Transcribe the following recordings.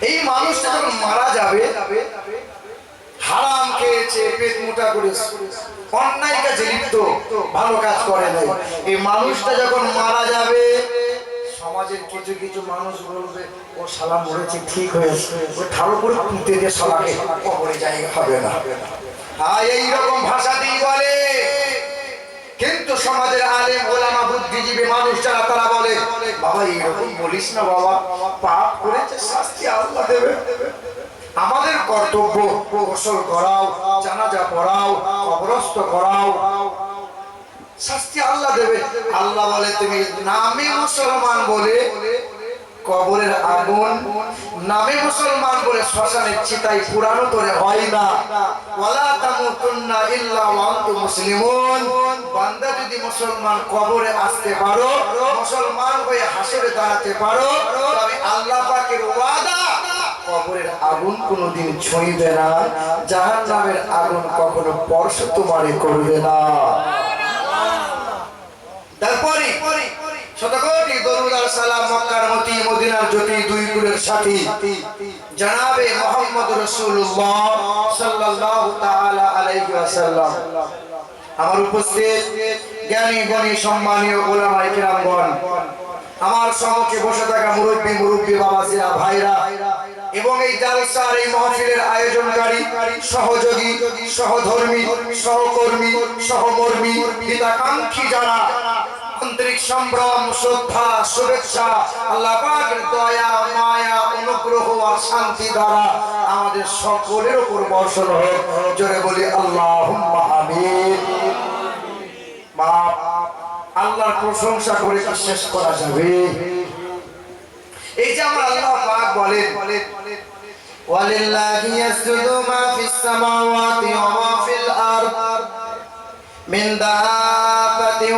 এই মানুষটা যখন মারা যাবে, হারাম খেয়েছে, পেট মোটা করেছে, অন্যায় কাজে লিপ্ত, ভালো কাজ করে নাই, এই মানুষটা যখন মারা যাবে সমাজের কিছু কিছু মানুষ বলবে ও শালা মরেছে ঠিক হয়েছে, ও ঠালো করে পুঁতে দিয়ে শালাকে কবরে জায়গা হবে না। হ্যাঁ, এইরকম ভাষা দিয়ে বলে। কিন্তু সমাজের আলেম ওলামা বুদ্ধিজীবী মানুষ যারা তারা বলে বাবা এইরকম বলিস না বাবা, পাপ করেছে শাস্তি আল্লাহ দেবে। আমাদের কর্তব্য গোসল করাও, জানাজা পড়াও, কবরস্থ করাও, শাস্তি আল্লাহ দেবে। আল্লাহ বলে তুমি নামে মুসলমান বলে কবরের আগুন, নামে মুসলমান বলে শ্মশানের চিতায় পুরানো তোরে হয় না। ওয়ালা তামুতুন্না ইল্লা ওয়া আনতুম মুসলিমুন। বান্দা যদি মুসলমান কবরে আসতে পারো, মুসলমান হয়ে হাসরে দাঁড়াতে পারো, তবে আল্লাহ পাকের ওয়াদা কবরের আগুন কোনোদিন ছুঁইবে না, জাহান্নামের আগুন কখনো স্পর্শ তোমারে করবে না। তারপরে শতকোটি দরুদ আর সালাম মক্কার মতি, মদিনার জ্যোতি, দুই কুলের সাথী জনাবে মুহাম্মদ রাসূলুল্লাহ সাল্লাল্লাহু তাআলা আলাইহি ওয়াসাল্লাম। আমার উপস্থিত জ্ঞানী গুণী সম্মানীয় উলামায়ে কিরামগণ, আমার সম্মুখে বসে থাকা মুরব্বী বাবাজিরা, ভাইরা এবং এই জালসার এই মাহফিলের আয়োজনকারী, সহযোগী, সহধর্মী, সহকর্মী, সহমর্মী, হিতাকাঙ্ক্ষী যারা, আন্তরিক সম্ভ্রম, শ্রদ্ধা, শুভেচ্ছা, আল্লাহ পাকের দয়া, মায়া, অনুগ্রহ আর শান্তি দ্বারা আমাদের সকলের উপর বর্ষণ হোক। জোরে বলি আল্লাহুম্মা আমিন। বাপ আল্লাহর প্রশংসা করে কি শেষ করা যাবে? এই যে আমার আল্লাহ পাক বলেন ওয়ালিল্লাহি ইয়াসজুদু মা ফিস সামাওয়াতি ওয়া মা ফিল আরদ মিন দাবাতিন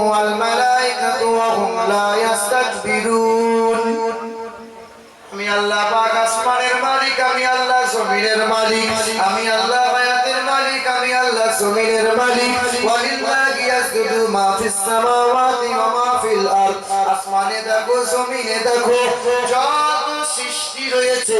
ওয়াল মালাইকাতু ওয়া হুম লা ইস্তাকবিরুন। আমি আল্লাহ পাক আসমানের মালিক, আমি আল্লাহ জমিনের মালিক, আমি আল্লাহ হায়াতের মালিক, আমি আল্লাহ জমিনের মালিক। ওয়ালিল্লাহি ইয়াসজুদু মা ফিস সামাওয়াতি ওয়া মা ফিল আরদ। আসমানে দেখো, জমিনে দেখো, যত সৃষ্টি রয়েছে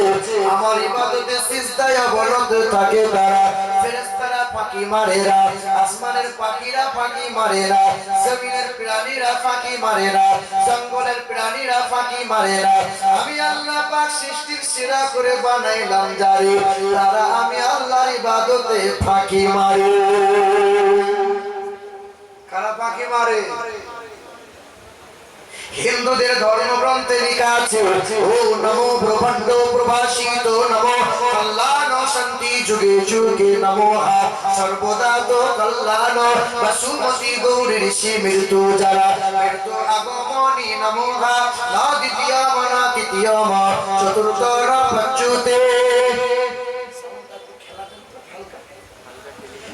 আমার ইবাদতে সিজদায় অবনত থাকে তারা। ফেরেশতারা ফাঁকি মারেরা, আসমানের পাখিরা ফাঁকি মারেরা, জমিনের প্রাণীরা ফাঁকি মারেরা, জঙ্গলের প্রাণীরা ফাঁকি মারেরা। আমি আল্লাহ পাক সৃষ্টির সেরা করে বানাইলাম যারে, তারা আমি আল্লাহর ইবাদতে ফাঁকি মারে। কারা ফাঁকি মারে? হিন্দুদের ধর্মগ্রন্থে লেখা আছে ও নমো ব্রহ্মাণ্ড প্রভাসিত নমো কল্যাণ শান্তি যুগে যুগে নমো সর্বদা তো কল্যাণ বসুমতী গৌরী ঋষি মৃত্যু যারা মৃত্যু আগমনী নমো না দ্বিতীয় না তৃতীয় মা চতুর্থ পঞ্চুতে।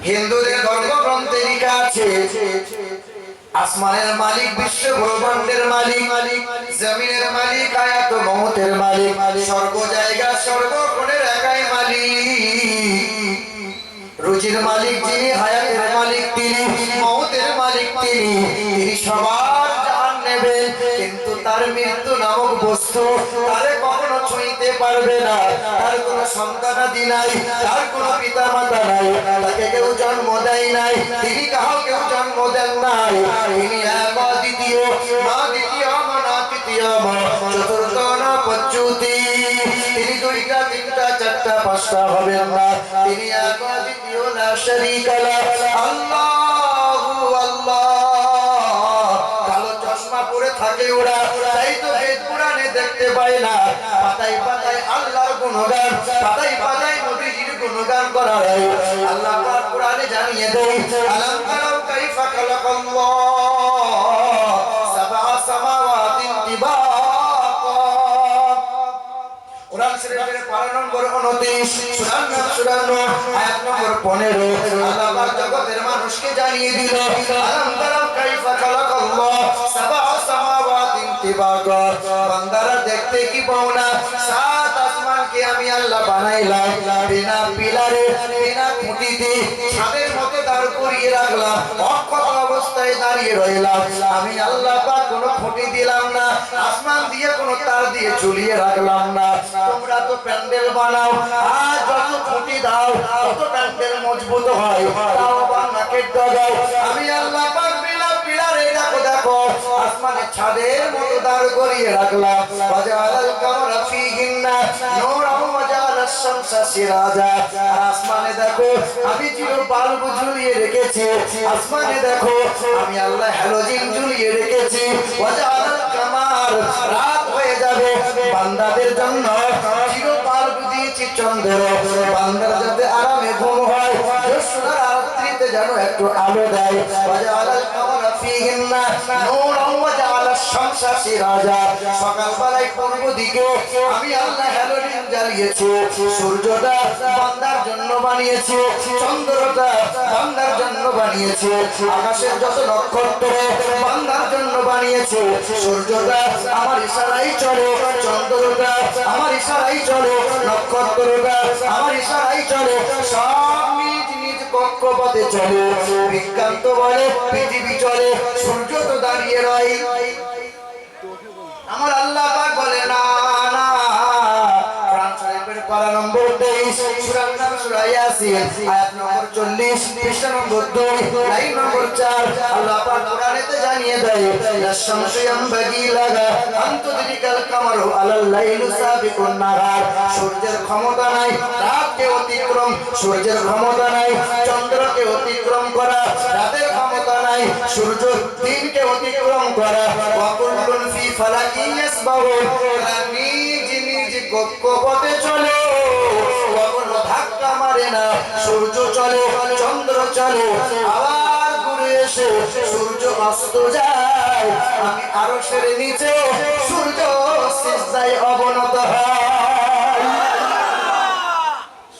হিন্দুদের ধর্মগ্রন্থে লেখা আছে আসমানের মালিক, বিশ্ব ব্রহ্মাণ্ডের মালিক, জমিনের মালিক, আয়াত মহতের মালিক, সর্ব জায়গা সর্বক্ষণের একাই মালিক। রুজির মালিক যিনি, হায়াতের মালিক তিনি, মহতের মালিক তিনি, তিনি সবার জান নেবেন, কিন্তু তার মৃত্যু নামক বস্তু তারে কখনো ছুঁইতে পারবে না। তার কোনো সন্তানাদি নাই, তার কোনো পিতা মাতা নাই, তাকে কেউ জন্ম দেয় নাই, তিনি কাউকে জন্ম দেন নাই। তিনি এক দ্বিতীয়, না দ্বিতীয় না তৃতীয় চতুর্থ না পঞ্চুতি। তিনি দুইটা, তিনটা, চারটা, পাঁচটা হবেন না। তিনি এক দ্বিতীয়, লা শারীকা লাহু। আল্লাহু আল্লাহ। কালো চশমা পরে থাকে ওরা, তাই তো বেদ পুরাণে দেখতে পায় না। পাতায় পাতায় আল্লাহর গুণগান, পাতায় পাতায় নবীজির গুণগান করা হয়। আল্লাহ পাক কুরআনে জানিয়ে দেয় আলাম তারাউ কাইফা খালাকাল্লাহ সাবআ সামাওয়াতিন তিবাকা। কুরআন শরীফের পারা নম্বর 29, সূরা নূহ আয়াত নম্বর 15। আল্লাহ পাক জগতের মানুষকে জানিয়ে দিল আলাম তারাউ কাইফা খালাকাল্লাহ সাবআ সামাওয়াতিন তিবাকা। বান্দারা দেখতে কি পাও না? সাত আসমানকে আমি আল্লাহ বানাইলাম বিনা পিলারে, বিনা খুঁটিতে, ছাদের মতো দাঁড় করিয়ে রাখলাম, অক্ষত অবস্থায় দাঁড়িয়ে রইলাম। আমি আল্লাহ পাক কোনো খুঁটি দিলাম না, আসমান দিয়ে কোনো তার দিয়ে ঝুলিয়ে রাখলাম না। তোমরা প্যান্ডেল বানাও আর যত খুঁটি দাও তত প্যান্ডেল মজবুত হয়, তাও আবার নাকের ডগায় আমি আল্লাহ পাক বিলাপ বিলারে দেখো দেখো আসমানের ছাদের মতো দাঁড় করিয়ে রাখলাম। ওয়াজালাল কামারা ফীহিন্না নূরান ওয়াজালাশ শামসা সিরাজা। আসমানে দেখো আমি চির বাল্ব ঝুলিয়ে রেখেছি, আসমানে দেখো আমি আল্লাহ হ্যালোজিন ঝুলিয়ে রেখেছি। ওয়াজালাল কামার রাত হয়ে যাবে বান্দাদের জন্য চির বাল্ব দিয়েছি চন্দ্র, বান্দার যাতে আরামে ঘুম হয়, জ্যোৎস্নার রাত্রিতে যেন একটু আলো দেয়। ওয়াজালাল কামারা ফীহিন্না নূরান ওয়াজালাশ শামসা সিরাজা। সকালবেলায় পূর্ব দিকে আমি আল্লাহ হ্যালোজিন জ্বালিয়েছি, সূর্যটা বান্দার জন্য বানিয়েছি, চন্দ্রটা বান্দার জন্য বানিয়েছি, আকাশের যত নক্ষত্র বান্দার জন্য বানিয়েছি। সূর্যটা আমার ইশারায় চলে, চন্দ্রটা আমার ইশারায় চলে, নক্ষত্রটা আমার ইশারায় চলে, সব নিজ নিজ কক্ষপথে চলে। বিজ্ঞান তো বলে পৃথিবী চলে, সূর্য তো দাঁড়িয়ে রয়। আমার আল্লাহ পাক বলে না না। কোরআন শরীফের পারা নম্বর 23 সূরা নাম সূরা ইয়াসিন আয়াত নম্বর 40 পৃষ্ঠা নম্বর 2 লাইন নম্বর 4 আল্লাহ পাক কোরআনেতে জানিয়ে দেয় লাশামসু ইয়ামবাগি লাগা আনতুদরিকাল কামারু আলাল লাইলি সাবিকুন নাহার। সূর্যের ক্ষমতা নাই রাতকে অতিক্রম, সূর্যের ক্ষমতা নাই চন্দ্রকে অতিক্রম করা, রাতের ক্ষমতা নাই সূর্য দিনকে অতিক্রম করা। ওয়া কুল্লুন ফি ফালাকিন ইয়াসবাহুন। নিজ নিজ কক্ষপথে চলে, কখনো ধাক্কা মারে না। সূর্য চলে, চন্দ্র চলে, আবার ঘুরে এসে সূর্য অস্ত যায়। আমি আরশের নিচে সূর্য সিজদায় অবনত হয়।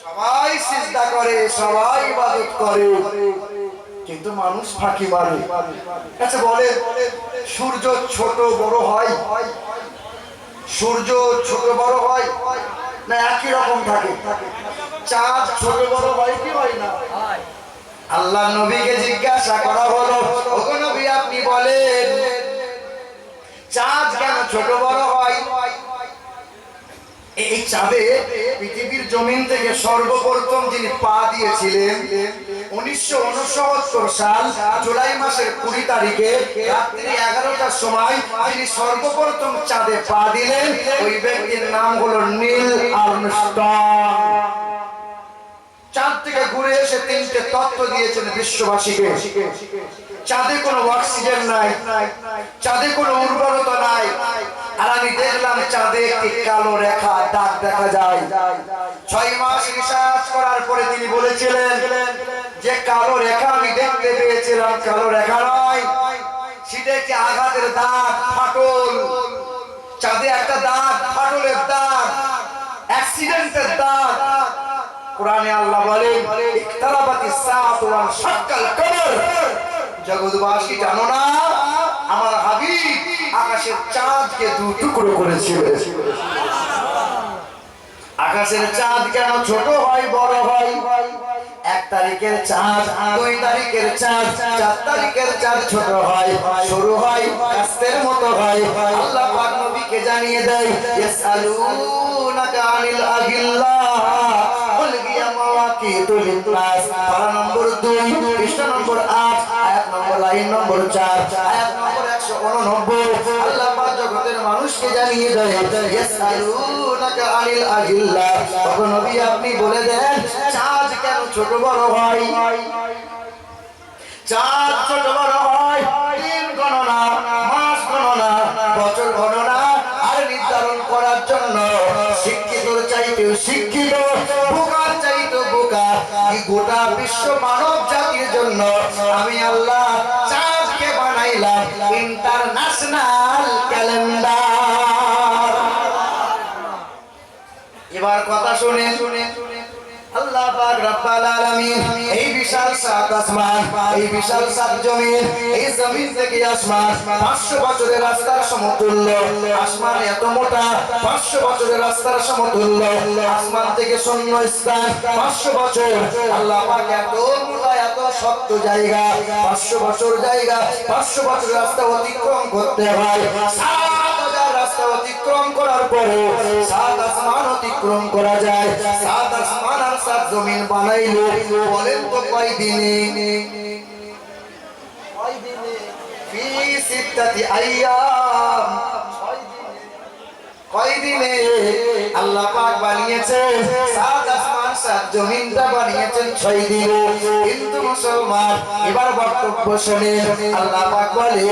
সবাই সিজদা করে, সবাই ইবাদত করে, কিন্তু মানুষ ফাঁকি মারে। আচ্ছা বলে সূর্য ছোট বড় হয়? সূর্য ছোট বড় হয় না একই রকম থাকে? চাঁদ ছোট বড় হয় কি হয় না? আল্লাহ নবীকে জিজ্ঞাসা করা হলো, ওগো নবী আপনি বলেন চাঁদ কেন ছোট বড় হয়? এই চাঁদে পৃথিবীর জমিন থেকে সর্বপ্রথম যিনি পা দিয়েছিলেন 1969 সাল জুলাই মাসের 20 তারিখে রাত্রি 11টার সময় যিনি সর্বপ্রথম চাঁদে পা দিলেন, ওই ব্যক্তির নাম হলো নীল আর্মস্ট্রং। চাঁদ থেকে ঘুরে এসে 3টে তত্ত্ব দিয়েছেন বিশ্ববাসীকে। চাঁদে কোনো অক্সিজেন নাই, চাঁদে কোনো উর্বরতা নাই। আর আমি দেখলাম চাঁদে একটি কালো রেখা দাগ দেখা যায়। 6 মাস রিসার্চ করার পরে তিনি বলেছিলেন যে কালো রেখা আমি দেখতে পেয়েছিলাম কালো রেখা নয়, সেটা একটি আঘাতের দাগ, ফাটল। চাঁদে একটা দাগ, ফাটলের দাগ, অ্যাক্সিডেন্টের দাগ। কোরআনে আল্লাহ বলেন ইকতারাবাতিস সাআতু ওয়া শাক্কাল কমর। জগৎবাসী জানো না আমার হাবিব আকাশের চাঁদকে 2 টুকরো করেছিলেন। আকাশের চাঁদ কেন ছোট হয় বড় হয়? 1 তারিখের চাঁদ, 2 তারিখের চাঁদ, 4 তারিখের চাঁদ ছোট হয়, শুরু হয় কাস্তের মতো হয়। আল্লাহ পাক নবীকে জানিয়ে দেয় ইয়াসআলুনাকা আনিল আহিল্লাহ কুল হিয়া মাওয়াকিতুল লিন্নাস। পারা নম্বর 2 পৃষ্ঠা নম্বর 8 আয়াত নম্বর লাইন নম্বর 4 আয়াত নম্বর 189। আল্লাহ পাক জগতের মানুষকে জানিয়ে দেয় ইয়াসআলুনাকা আনিল আহিল্লাহ। ওগো নবী আপনি বলে দেন চাঁদ কেন ছোট বড় হয়? চাঁদ ছোট বড় হয় দিন গণনা, মাস গণনা, বছর গণনা আর নির্ধারণ করার জন্য শিক্ষিতর চাইতেও শিক্ষিত, বোকার চাইতেও বোকা, এই গোটা বিশ্ব মানব জাতির জন্য আমি আল্লাহ চাঁদকে বানাইলাম ইন্টারন্যাশনাল ক্যালেন্ডার। এবার কথা শুনে আল্লাহ পাক রব্বুল আলামিন এই বিশাল সাত আসমান, এই বিশাল সাত জমিন, এই জমিন থেকে আসমান 500 বছরের রাস্তার সমতুল্য। আসমান এত মোটা 500 বছরের রাস্তার সমতুল্য। আসমান থেকে শূন্য স্থান 500 বছর। আল্লাহ পাক এত মোটা এত শক্ত জায়গা, 500 বছর জায়গা, 500 বছর রাস্তা অতিক্রম করতে হয়। 7000 রাস্তা অতিক্রম করার পরে 7 আসমান অতিক্রম অতিক্রম করা যায়? সাত আসমান আর সাত জমিন বানাইলো, বলেন তো কয় দিনে? কয় দিনে? ফি সিত্তাতি আইয়াম, কয় দিনে আল্লাহ পাক বানিয়েছে? সাত আসমান সাত জমিনটা বানিয়েছেন 6 দিনে। কিন্তু মুসলমান এবার বক্তব্য শুনে আল্লাহ পাক বলে,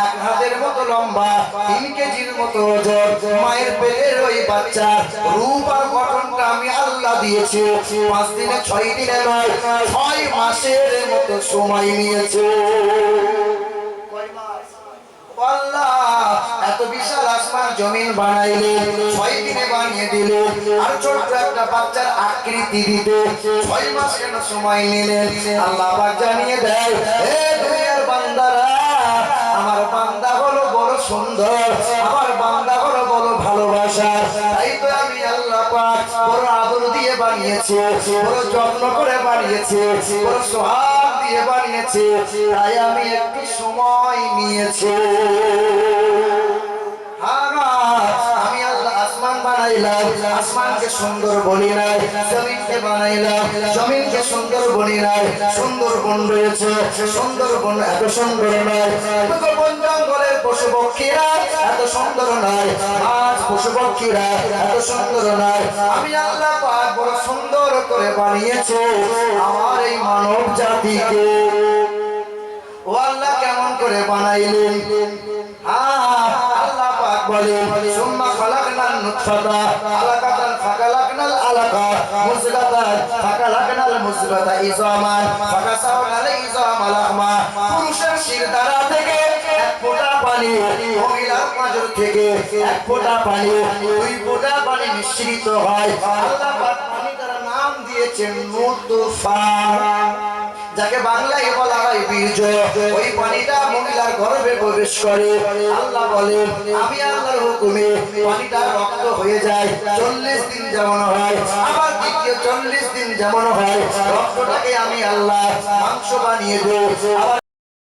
এক হাতের মতো লম্বা, 3 কেজির মতো ওজন মায়ের পেটের ওই বাচ্চা রূপ আর গঠনটা আমি আল্লাহ দিয়েছি। 5 দিনে 6 দিনে নয়, 6 মাসের মতো সময় নিয়েছে। আল্লাহ এত বিশাল আসমান জমিন বানাইলে 6 দিনে বানিয়ে দিলে, আর ছোট্ট একটা বাচ্চার আকৃতি দিতে 6 মাস কেন সময় নিলেন? আল্লাহ পাক জানিয়ে দেয়, হে দুনিয়ার বান্দারা, আমার বান্দা হলো বড় সুন্দর, আমার বান্দা হলো বড় ভালোবাসা, তাই তো আমি আল্লাহ পাক বড় আদর দিয়ে বানিয়েছি, বড় যত্ন করে বানিয়েছি, বড় সোহাগ দিয়ে বানিয়েছি, তাই আমি একটু সময় নিয়েছি। আমি আল্লাহ আসমান বানাইলাম, আসমানকে সুন্দর বলি নাই, জমিনকে বানাইলাম, জমিনকে সুন্দর বলি নাই। সুন্দরবন রয়েছে, সুন্দরবন এত সুন্দর নয়। বন জঙ্গলের পশু পক্ষীরা এত সুন্দর নয়, মাছ পশু পক্ষীরা এত সুন্দর নয়। আমি আল্লাহ পাক বড় সুন্দর করে বানিয়েছে আমার এই মানব জাতিকে। ও আল্লাহ কেমন করে বানাইলেন? আল্লাহ পাক বলেন, সুম্মা খালাকনান নুতফাতা আলাকাতান ফাকালাকনাল আলাকা মুযগাতান ফাকালাকনাল মুযগাতা ইযামান ফাকাসাওনাল ইযামা লাহমা। পুরুষের শিরদাঁড়া থেকে এক ফোঁটা পানি, মহিলার পাঁজর থেকে এক ফোঁটা পানি, 2 ফোঁটা পানি মিশ্রিত হয়। আল্লাহ পাক পানিটার নাম দিয়েছেন নুতফা, যাকে বাংলায় বলা হয় বীর্য। ওই পানিটা মহিলার গর্ভে প্রবেশ করে। আল্লাহ বলেন, আমি আল্লাহর হুকুমে পানিটা রক্ত হয়ে যায়। 40 দিন যেমন হয়, আবার দ্বিতীয় 40 দিন যেমন হয়, রক্তটাকে আমি আল্লাহ মাংস বানিয়ে দেই।